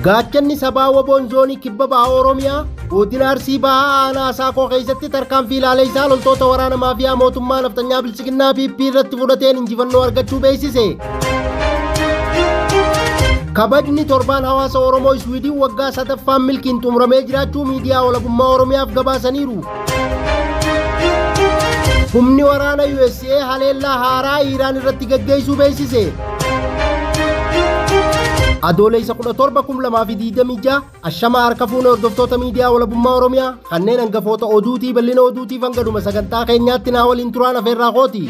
Gaachanni sabaa waboon zoonii kibba bahaa Oromiyaa godina Arsii bahaa aanaa Saakoo keessatti tarkaanfii ilaalee isaa loltoota waraana maafiyaa mootummaa naftanyaa bilchiginnaa PP irratti fudhateen injifannoo argachuu beeksise. Kabajni torbaan hawaasa Oromoo Iswiidin waggaa 7ffaan milkiin xumuramee jiraachuu miidiyaa walabummaa Oromiyaaf gabaasaniiru. Humni waraana USA haleellaa haaraa Iraan irratti gaggeessuu beeksise. Adoolessa 17 ashama harka fuune hordoftoota miidiyaa walabummaa Oromiyaa kanneen hangafoota oduutii bal'ina oduutiif hangaduma sagantaa keenyaatti naa waliin turaan afeerraa kooti.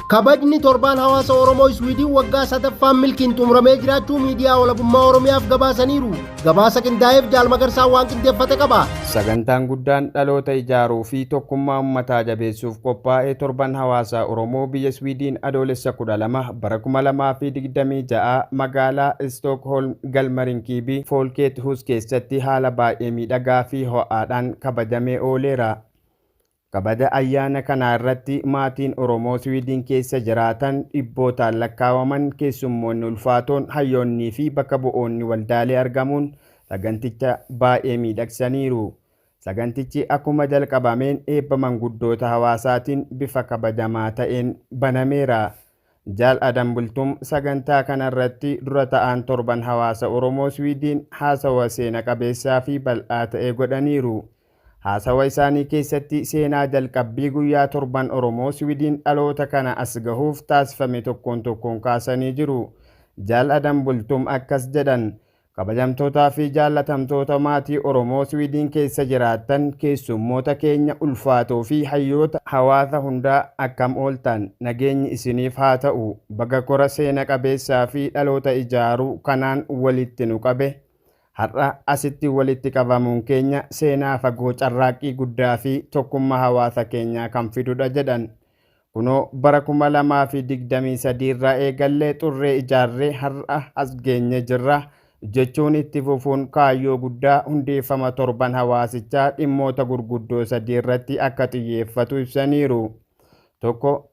Kabajni torbaan hawaasa Oromoo Iswiidin waggaa 7ffaan milkiin xumuramee jiraachuu miidiyaa walabummaa Oromiyaaf gabaasaniiru. Gabaasa qindaa'eef Jaalmagarsaa waan qindeeffate qaba. Sagantaan guddaan dhaloota ijaaruu fi tokkummaa uummataa jabeessuuf qophaa'ee torban hawaasa Oromoo biyya Iswiidin adoolessa 12 bara 2026 magaalaa Stookholm galmarinkiibii Folkeet Hus keessatti haala baay'ee miidhagaa fi ho'aadhaan kabajamee ooleera. Kabaja ayyaana kana irratti maatiin Oromoo Iswiidin keessa jiraatan dhibbootaan lakkaawaman keessummoonni ulfaatoon hayyoonnii fi bakka bu'oonni waldaalee argamuun saganticha baay'ee miidhagsaniiru. Sagantichi akkuma jalqabameen eebba manguddoota hawaasaatiin bifa kabajamaa ta'een banameera. Jaal Adam Bultum sagantaa kana irratti dura ta'an torban hawaasa Oromoo Iswiidin haasawa seena qabeessaa fi bal'aa ta'e godhaniiru. Haasawa isaanii keessatti seenaa jalqabbii guyyaa torban Oromoo Iswiidin dhaloota kana as gahuuf taasifame tokkoon tokkoon kaasanii jiru. Jaal Adam Bultum akkas jedhan. Kabajamtootaa fi jaallatamtoota maatii Oromoo Iswiidin keessa jiraatan keessummoota keenya ulfaatoo fi hayyoota hawaasa hundaa akkam ooltan nageenyi isiniif haa ta'u. Baga kora seena qabeessaa fi dhaloota ijaaruu kanaan walitti nu qabe. Har'a asitti walitti qabamuun keenya seenaa fagoo carraaqqii guddaa fi tokkummaa hawaasa keenyaa kan fidudha jedhan. Kunoo bara 2023 irraa eegallee xurree ijaarree har'a as geenye jirra jechuun itti fufuun kaayyoo guddaa hundeeffama torban hawaasichaa dhimmoota gurguddoo 3 irratti akka xiyyeeffatu ibsaniiru.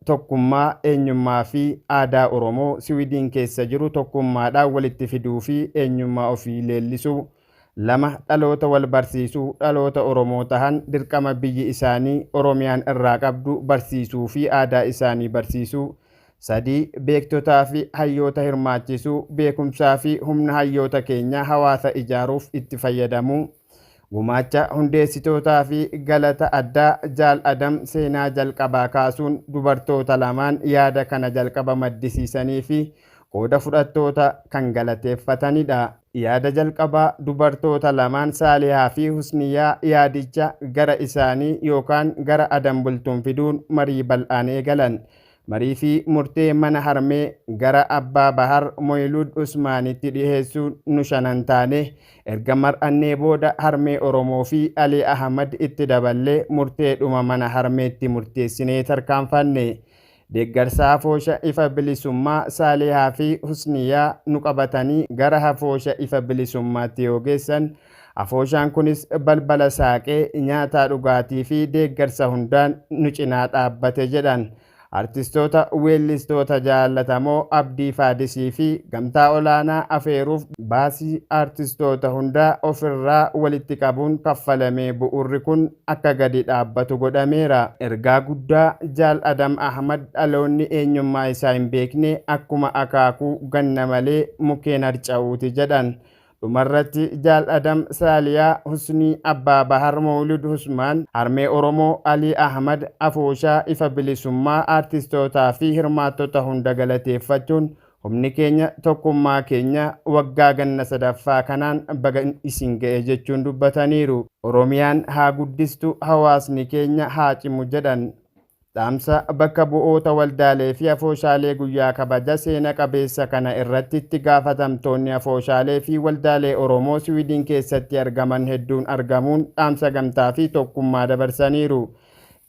Tokkummaa eenyummaa fi aadaa Oromoo Iswiidin keessa jiru tokkummaadhaan walitti fiduu fi eenyummaa ofii leellisuu. 2 dhaloota wal barsiisuu dhaloota Oromoo tahan dirqama biyyi isaanii Oromiyaan irraa qabdu barsiisuu fi aadaa isaanii barsiisuu. 3 beektotaa fi hayyoota hirmaachisuu beekumsaa fi humna hayyoota keenya hawaasa ijaaruuf itti fayyadamuu. Gumaacha hundeessitootaa fi galata addaa Jaal Adam seenaa jalqabaa kaasuun dubartoota lamaan yaada kana jalqaba maddisiisanii fi qooda fudhattoota kan galateeffatanidha. Yaada jalqabaa dubartoota lamaan Saalihaa fi Husniyaa yaadicha gara isaanii yookaan gara Adam Bultum fiduun marii bal'aan eegalan. Marii fi murtee mana harmee gara Abbaa Bahar Moylud Usmaanitti dhiheessuun nu shanan taane erga mar'annee booda harmee Oromoo fi Ali Ahmad itti daballee murteedhuma mana harmeetti murteessinee tarkaanfanne. Deeggarsa hafoosha ifa bilisummaa Saalihaa fi Husniyaa nu qabatanii gara hafoosha ifa bilisummaatti yoo geessan hafooshaan kunis balbala saaqee nyaataa dhugaatii fi deeggarsa hundaan nu cinaa dhaabbate jedhan. Artistoota weellistoota jaallatamoo Abdii Faadisii fi gamtaa olaanaa afeeruuf baasii artistoota hundaa ofirraa walitti qabuun kaffalamee bu'urri kun akka gadi dhaabbatu godhameera. Ergaa guddaa Jaal Adam Ahmad dhaloonni eenyummaa isaa hin beekne akkuma akaakuu ganna malee mukkeen harca'uuti jedhan. Dhumarratti Jaal Adam Saaliyaa Husnii Abbaa Bahar Moolud Usmaan harmee Oromoo Ali Ahmad afooshaa ifa bilisummaa artistootaa fi hirmaattota hunda galateeffachuun humni keenya tokkummaa keenya waggaa ganna 3ffaa kanaan baga isin ga'e jechuun dubbataniiru. Oromiyaan haa guddistu hawaasni keenya haa cimu jedhan. Dhaamsa bakka bu'oota waldaalee fi afooshaalee guyyaa kabaja seena qabeessa kana irratti itti gaafatamtoonni afooshaalee fi waldaalee Oromoo Iswiidin keessatti argaman hedduun argamuun dhaamsa gamtaa fi tokkummaa dabarsaniiru.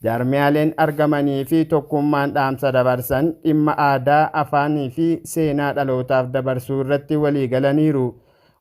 Jaarmiyaaleen argamanii fi tokkummaan dhaamsa dabarsan dhimma aadaa, afaanii fi seenaa dhalootaaf dabarsuu irratti walii galaniiru.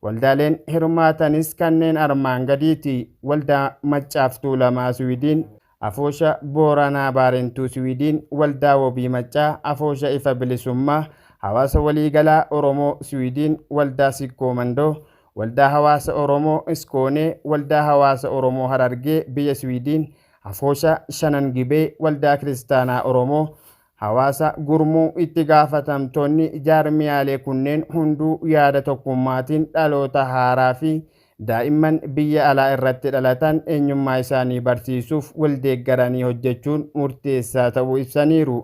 Waldaaleen hirmaatanis kanneen armaan gadiiti. Waldaa Maccaaf Tuulamaa Siwiidiin, Afoosha Booranaa Baarentuu Siwiidiin, Waldaa Wobii Maccaa, Afoosha Ifa Bilisummaa, Hawaasa Waliigalaa Oromoo Siwiidiin, Waldaa Sikkoo Mandoo, Waldaa Hawaasa Oromoo Iskoonee, Waldaa Hawaasa Oromoo Harargee biyya Siwiidiin, Afoosha Shanan Gibee, Waldaa Kiristaanaa Oromoo, Hawaasa Gurmuu. Itti gaafatamtoonni jaarmiyaalee kunneen hunduu yaada tokkummaatiin dhaloota haaraa fi daa'imman biyya alaa irratti dhalatan eenyummaa isaanii barsiisuuf waldeeggaranii hojjechuun murteessaa ta'uu ibsaniiru.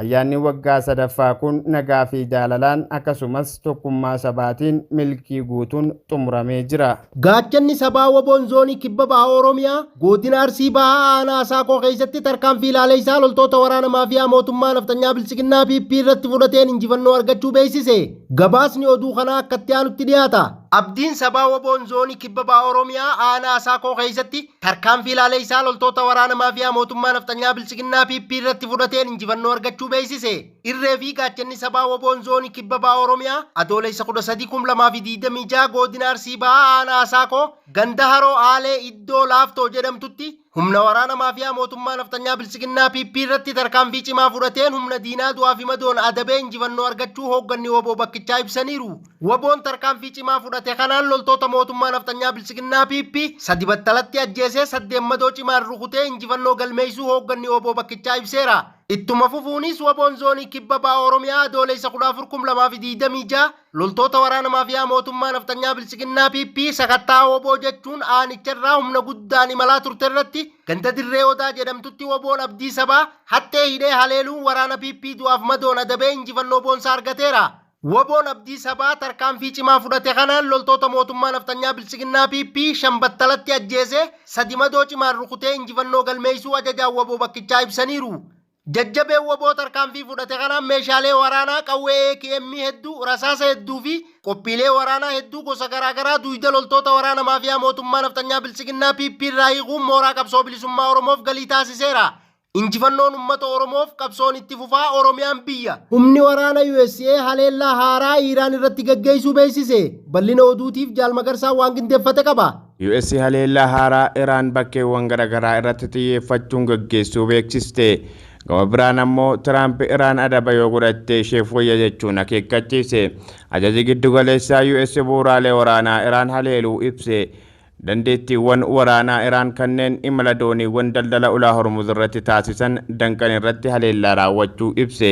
Ayyaanni waggaa sadaffaa kun nagaa fi jaalalaan akkasumas tokkummaa sabaatiin milkii guutuun xumuramee jira. Gaachanni sabaa WBOn zoonii kibba bahaa Oromiyaa godina Arsii bahaa aanaa Asaakoo keessatti tarkaanfii ilaalee isaa loltoota waraana maafiyaa mootummaa naftanyaa bilchiginnaa PP irratti fudhateen injifannoo argachuu beeksise. Gabaasni oduu kanaa akkatti aanutti dhiyaata. Abdiin sabaa WBOn zoonii kibba bahaa Oromiyaa aanaa Asaakoo keessatti tarkaanfii ilaalee isaa loltoota waraana maafiyaa mootummaa naftanyaa bilchiginnaa PP irratti fudhateen injifannoo argachuu beeksise. Irree fi gaachanni sabaa WBOn zoonii kibba bahaa Oromiyaa adoolessa 13/2026 godina Arsii bahaa aanaa Asaakoo ganda haroo aalee iddoo laaftoo jedhamtutti humna waraana maafiyaa mootummaa naftanyaa bilchiginnaa PP irratti tarkaanfii cimaa fudhateen humna diinaa du'aa fi madoon adabee injifannoo argachuu hoogganni WBO bakkichaa ibsaniiru. WBOn tarkaanfii cimaa fudhate kanaan loltoota mootummaa naftanyaa bilchiginnaa PP sadi battalatti ajjeesee 8 madoo cimaan rukutee injifannoo galmeessuu hoogganni WBO bakkichaa ibseera. Ittuma fufuunis WBOn zoonii kibba bahaa Oromiyaa adoolessa 14/2026 loltoota waraana maafiyaa mootummaa naftanyaa bilchiginnaa PP sakattaa WBO jechuun aanicharraa humna guddaan imalaa turte irratti ganda dirree odaa jedhamtutti WBOn abdii sabaa hattee hidhee haleeluun waraana PP du'aaf madoon adabee injifannoo boonsaa argateera. WBOn abdii sabaa tarkaanfii cimaa fudhate kanaan loltoota mootummaa naftanyaa bilchiginnaa PP 5 battalatti ajjeesee 3 madoo cimaan rukutee injifannoo galmeessuu ajajaan WBO bakkichaa ibsaniiru. Jajjabeen WBO tarkaanfii fudhate kanaan meeshaalee waraanaa qawwee AKM hedduu, rasaasa hedduu fi qophiilee waraanaa hedduu gosa garaagaraa duwida loltoota waraana maafiyaa mootummaa naftanyaa bilchiginnaa PP irraa hiikuun mooraa qabsoo bilisummaa Oromoof galii taasiseera. Injifannoon uummata Oromoof qabsoon itti fufaa Oromiyaan biyya. Humni waraana USA haleellaa haaraa Iraan irratti gaggeessuu beeksise. Bal'ina oduutiif Jaal Magarsaa waan qindeeffate qaba. USA haleellaa haaraa Iraan bakkeewwan garaagaraa irratti xiyyeeffachuun gaggeessuu beeksiste. Gama biraan ammoo Tiraamp Iraan adaba yoo godhatte isheef wayya jechuun akeekkachiise. Ajaji giddugaleessaa US bu'uuraalee waraanaa Iraan haleeluu ibse. Dandeettiiwwan waraanaa Iraan kanneen imala dooniiwwan daldala ulaa Hormuz irratti taasisan danqan irratti haleellaa raawwachuu ibse.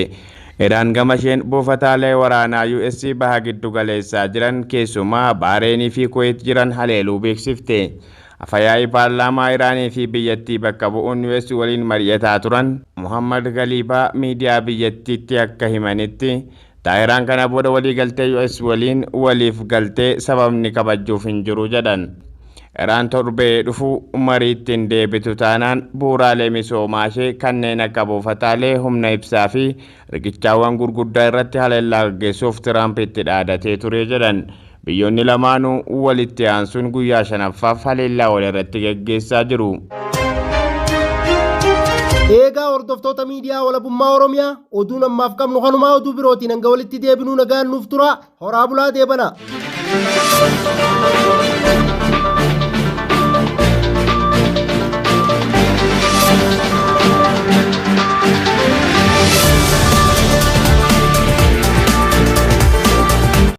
Iraan gama isheen buufataalee waraanaa US baha giddugaleessaa jiran keessumaa Baareenii fi Kuwait jiran haleeluu beeksifte. Afyaa'ii paarlaamaa Iraanii fi biyyattii bakka bu'uun US waliin mari'ataa turan Muhammad Galiibaa miidiyaa biyyattiitti akka himanitti Taahiraan kana booda waliigaltee US waliin waliif galtee sababni kabajuuf hin jiru jedhan. Iraan torbee dhufu mariittiin deebitu taanaan bu'uuraalee misoomaa ishee kanneen akka buufataalee humna ibsaa fi riqichaawwan gurguddaa irratti haleellaa gaggeessuuf Tiraamp itti dhaadatee ture jedhan. Biyyoonni lamaanuu walitti aansuun guyyaa 5ffaaf haleellaa wal irratti gaggeessaa jiru. Eegaa hordoftoota miidiyaa walabummaa Oromiyaa oduun ammaaf qabnu kanumaa oduu birootiin hanga walitti deebinuu nagaan nuuf tura. Horaa bulaa deebana.